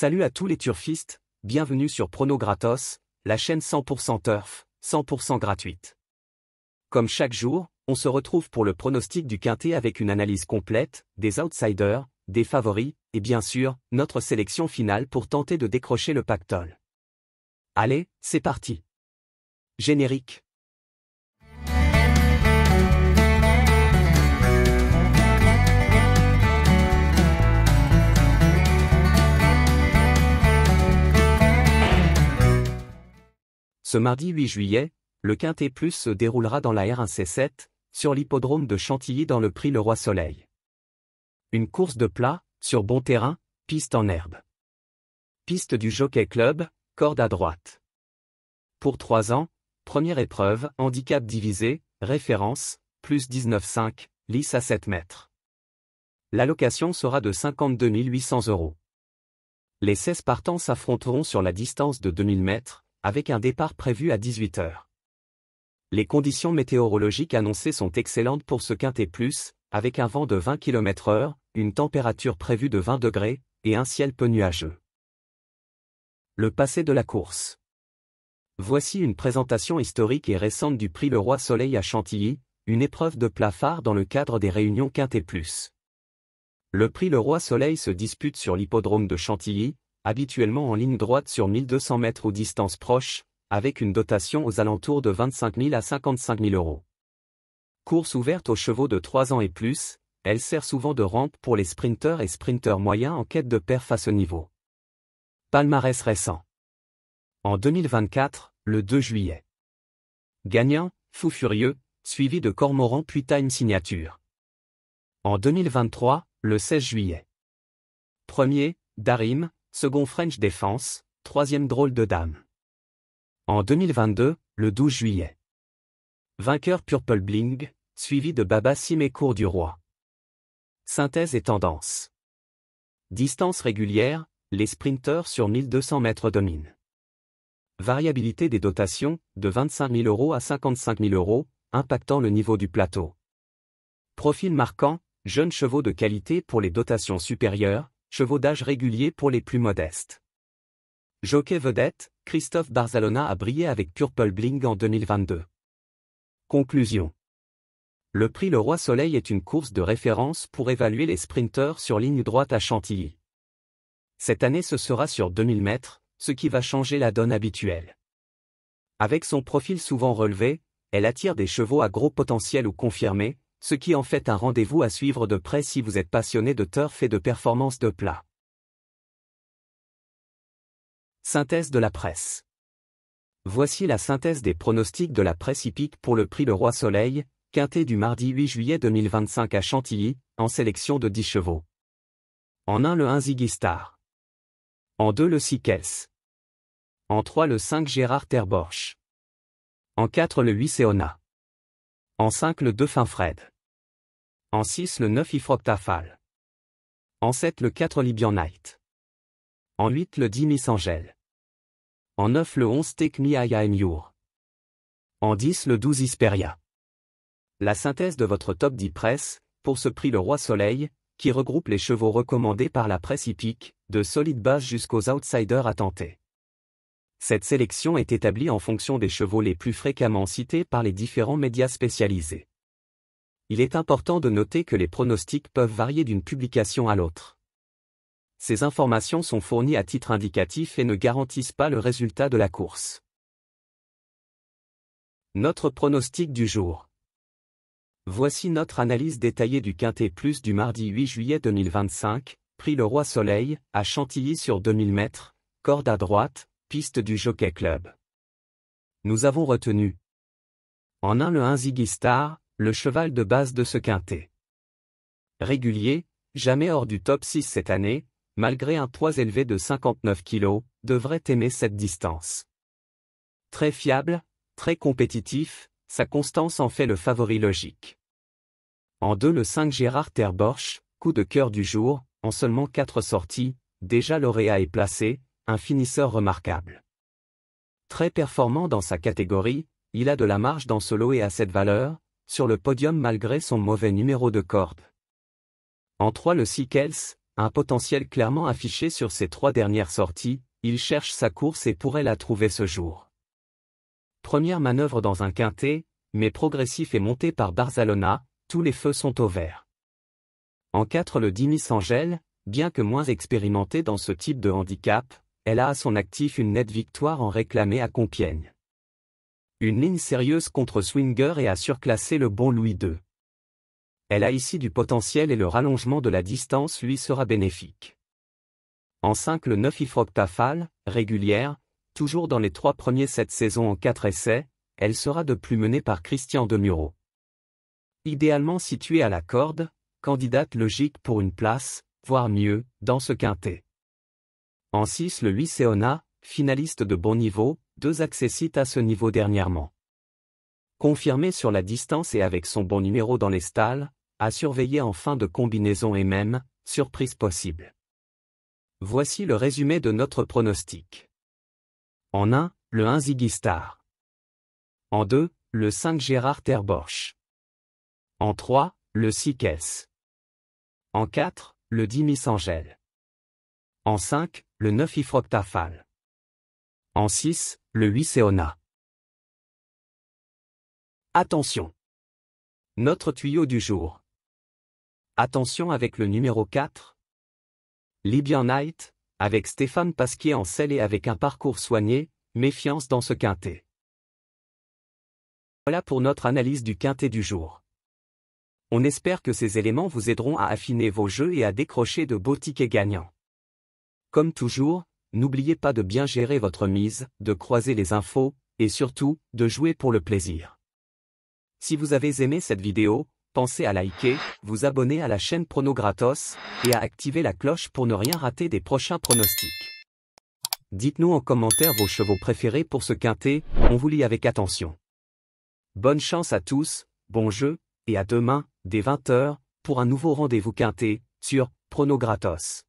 Salut à tous les turfistes, bienvenue sur Prono Gratos, la chaîne 100% turf, 100% gratuite. Comme chaque jour, on se retrouve pour le pronostic du quintet avec une analyse complète, des outsiders, des favoris, et bien sûr, notre sélection finale pour tenter de décrocher le pactole. Allez, c'est parti. Générique. Ce mardi 8 juillet, le Quintet Plus se déroulera dans la R1C7, sur l'hippodrome de Chantilly dans le prix Le Roi Soleil. Une course de plat, sur bon terrain, piste en herbe. Piste du Jockey Club, corde à droite. Pour 3 ans, première épreuve, handicap divisé, référence, plus 19,5, lice à 7 mètres. L'allocation sera de 52 800 €. Les 16 partants s'affronteront sur la distance de 2000 mètres, avec un départ prévu à 18 h. Les conditions météorologiques annoncées sont excellentes pour ce Quintet Plus, avec un vent de 20 km/h, une température prévue de 20 degrés, et un ciel peu nuageux. Le passé de la course. Voici une présentation historique et récente du prix Le Roi Soleil à Chantilly, une épreuve de plat phare dans le cadre des réunions Quintet Plus. Le prix Le Roi Soleil se dispute sur l'hippodrome de Chantilly, habituellement en ligne droite sur 1200 mètres ou distance proche, avec une dotation aux alentours de 25 000 à 55 000 €. Course ouverte aux chevaux de 3 ans et plus, elle sert souvent de rampe pour les sprinteurs et sprinteurs moyens en quête de perf à ce niveau. Palmarès récent. En 2024, le 2 juillet. Gagnant, Fou Furieux, suivi de Cormoran puis Time Signature. En 2023, le 16 juillet. Premier, Darim, second French Defense, troisième Drôle de Dame. En 2022, le 12 juillet. Vainqueur Purple Bling, suivi de Baba Sim et Cour du Roi. Synthèse et tendance. Distance régulière, les sprinteurs sur 1200 mètres dominent. Variabilité des dotations, de 25 000 € à 55 000 €, impactant le niveau du plateau. Profil marquant, jeunes chevaux de qualité pour les dotations supérieures, chevaux d'âge régulier pour les plus modestes. Jockey vedette, Christophe Barzalona a brillé avec Purple Bling en 2022. Conclusion. Le prix Le Roi Soleil est une course de référence pour évaluer les sprinteurs sur ligne droite à Chantilly. Cette année ce sera sur 2000 mètres, ce qui va changer la donne habituelle. Avec son profil souvent relevé, elle attire des chevaux à gros potentiel ou confirmés, ce qui en fait un rendez-vous à suivre de près si vous êtes passionné de turf et de performance de plat. Synthèse de la presse. Voici la synthèse des pronostics de la presse hippique pour le prix Le Roi Soleil, quintet du mardi 8 juillet 2025 à Chantilly, en sélection de 10 chevaux. En 1 le 1 Ziggy Star. En 2 le 6 Kels. En 3 le 5 Gérard Terborch. En 4 le 8 Seona. En 5 le 2 Finfred. En 6 le 9 Ifroctafal. En 7 le 4 Libyan Knight. En 8 le 10 Miss Angel. En 9 le 11 Take Me Aya Emyour. En 10 le 12 Isperia. La synthèse de votre top 10 presse, pour ce prix Le Roi Soleil, qui regroupe les chevaux recommandés par la presse hippique, de solides bases jusqu'aux outsiders à tenter. Cette sélection est établie en fonction des chevaux les plus fréquemment cités par les différents médias spécialisés. Il est important de noter que les pronostics peuvent varier d'une publication à l'autre. Ces informations sont fournies à titre indicatif et ne garantissent pas le résultat de la course. Notre pronostic du jour. Voici notre analyse détaillée du Quintet Plus du mardi 8 juillet 2025, prix Le Roi Soleil, à Chantilly sur 2000 mètres, corde à droite, piste du Jockey Club. Nous avons retenu en 1 le 1 Ziggy Star, le cheval de base de ce quintet. Régulier, jamais hors du top 6 cette année, malgré un poids élevé de 59 kg, devrait aimer cette distance. Très fiable, très compétitif, sa constance en fait le favori logique. En 2 le 5 Gérard Terborch, coup de cœur du jour, en seulement 4 sorties, déjà lauréat est placé, un finisseur remarquable. Très performant dans sa catégorie, il a de la marge dans ce lot et à cette valeur, sur le podium malgré son mauvais numéro de corde. En 3 le 6 Kels, un potentiel clairement affiché sur ses 3 dernières sorties, il cherche sa course et pourrait la trouver ce jour. Première manœuvre dans un quintet, mais progressif et monté par Barzalona, tous les feux sont au vert. En 4 le 10 Miss Angel, bien que moins expérimentée dans ce type de handicap, elle a à son actif une nette victoire en réclamée à Compiègne. Une ligne sérieuse contre Swinger et a surclassé le bon Louis II. Elle a ici du potentiel et le rallongement de la distance lui sera bénéfique. En 5 le 9 Ifroctafal, régulière, toujours dans les 3 premiers cette saison en 4 essais, elle sera de plus menée par Christian Demuro. Idéalement située à la corde, candidate logique pour une place, voire mieux, dans ce quintet. En 6 le 8 Seona, finaliste de bon niveau, 2 accessites à ce niveau dernièrement. Confirmée sur la distance et avec son bon numéro dans les stalles, à surveiller en fin de combinaison et même, surprise possible. Voici le résumé de notre pronostic. En 1, le 1 Ziggy Star. En 2, le 5 Gérard Terborch. En 3, le 6 Kels. En 4, le 10 Miss Angel. En 5, le 9 Ifroctafal. En 6, le 8 Seona. Attention! Notre tuyau du jour. Attention avec le numéro 4. Libyan Night, avec Stéphane Pasquier en selle et avec un parcours soigné, méfiance dans ce quintet. Voilà pour notre analyse du quintet du jour. On espère que ces éléments vous aideront à affiner vos jeux et à décrocher de beaux tickets gagnants. Comme toujours, n'oubliez pas de bien gérer votre mise, de croiser les infos, et surtout, de jouer pour le plaisir. Si vous avez aimé cette vidéo, pensez à liker, vous abonner à la chaîne Prono Gratos, et à activer la cloche pour ne rien rater des prochains pronostics. Dites-nous en commentaire vos chevaux préférés pour ce quintet, on vous lit avec attention. Bonne chance à tous, bon jeu, et à demain, dès 20 h, pour un nouveau rendez-vous quintet, sur Prono Gratos.